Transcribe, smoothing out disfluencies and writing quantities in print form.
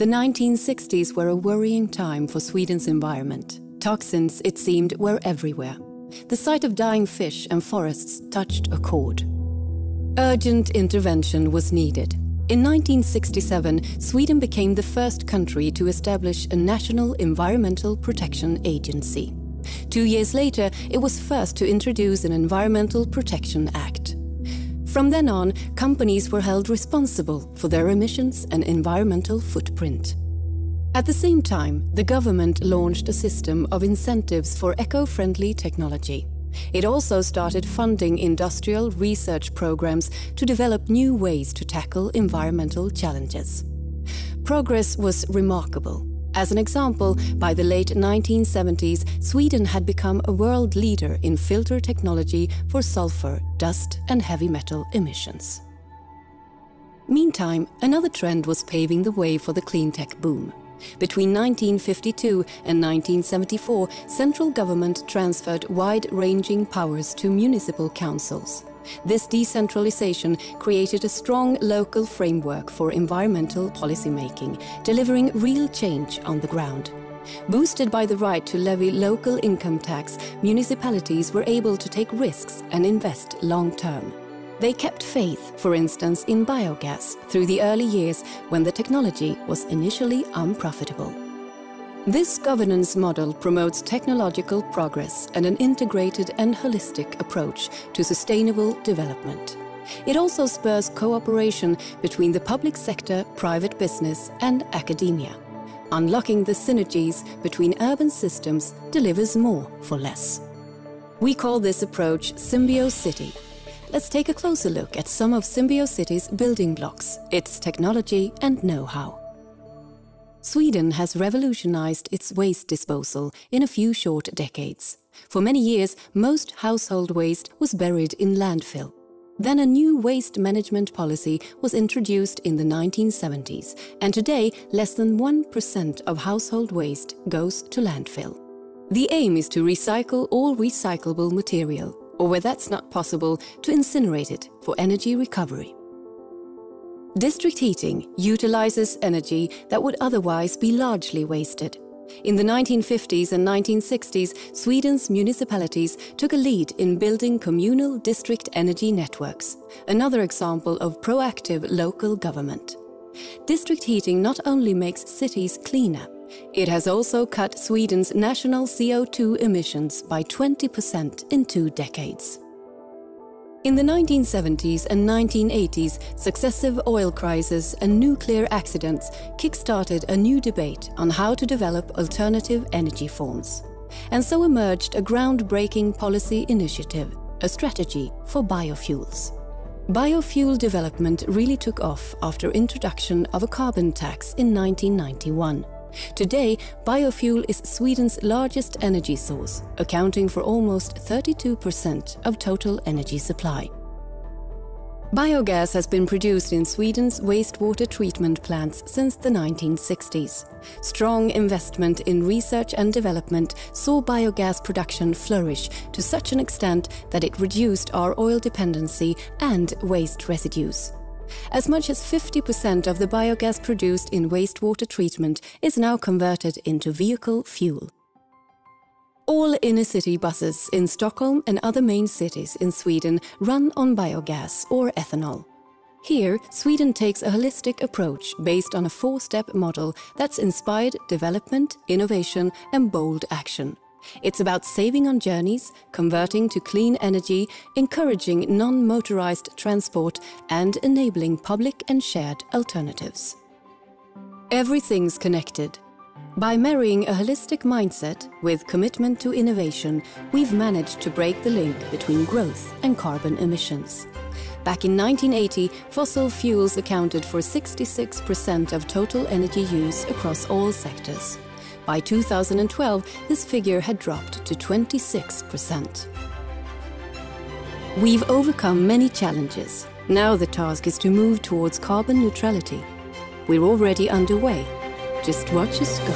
The 1960s were a worrying time for Sweden's environment. Toxins, it seemed, were everywhere. The sight of dying fish and forests touched a chord. Urgent intervention was needed. In 1967, Sweden became the first country to establish a national environmental protection agency. 2 years later, it was first to introduce an Environmental Protection Act. From then on, companies were held responsible for their emissions and environmental footprint. At the same time, the government launched a system of incentives for eco-friendly technology. It also started funding industrial research programs to develop new ways to tackle environmental challenges. Progress was remarkable. As an example, by the late 1970s, Sweden had become a world leader in filter technology for sulfur, dust and heavy metal emissions. Meantime, another trend was paving the way for the cleantech boom. Between 1952 and 1974, central government transferred wide-ranging powers to municipal councils. This decentralization created a strong local framework for environmental policymaking, delivering real change on the ground. Boosted by the right to levy local income tax, municipalities were able to take risks and invest long-term. They kept faith, for instance, in biogas through the early years when the technology was initially unprofitable. This governance model promotes technological progress and an integrated and holistic approach to sustainable development. It also spurs cooperation between the public sector, private business and academia. Unlocking the synergies between urban systems delivers more for less. We call this approach SymbioCity. Let's take a closer look at some of SymbioCity's building blocks, its technology and know-how. Sweden has revolutionized its waste disposal in a few short decades. For many years, most household waste was buried in landfill. Then a new waste management policy was introduced in the 1970s, and today less than 1% of household waste goes to landfill. The aim is to recycle all recyclable material, or where that's not possible, to incinerate it for energy recovery. District heating utilizes energy that would otherwise be largely wasted. In the 1950s and 1960s, Sweden's municipalities took a lead in building communal district energy networks, another example of proactive local government. District heating not only makes cities cleaner, it has also cut Sweden's national CO2 emissions by 20% in 2 decades. In the 1970s and 1980s, successive oil crises and nuclear accidents kick-started a new debate on how to develop alternative energy forms. And so emerged a groundbreaking policy initiative, a strategy for biofuels. Biofuel development really took off after introduction of a carbon tax in 1991. Today, biofuel is Sweden's largest energy source, accounting for almost 32% of total energy supply. Biogas has been produced in Sweden's wastewater treatment plants since the 1960s. Strong investment in research and development saw biogas production flourish to such an extent that it reduced our oil dependency and waste residues. As much as 50% of the biogas produced in wastewater treatment is now converted into vehicle fuel. All inner-city buses in Stockholm and other main cities in Sweden run on biogas or ethanol. Here, Sweden takes a holistic approach based on a 4-step model that's inspired development, innovation and bold action. It's about saving on journeys, converting to clean energy, encouraging non-motorized transport and enabling public and shared alternatives. Everything's connected. By marrying a holistic mindset with commitment to innovation, we've managed to break the link between growth and carbon emissions. Back in 1980, fossil fuels accounted for 66% of total energy use across all sectors. By 2012, this figure had dropped to 26%. We've overcome many challenges. Now the task is to move towards carbon neutrality. We're already underway. Just watch us go.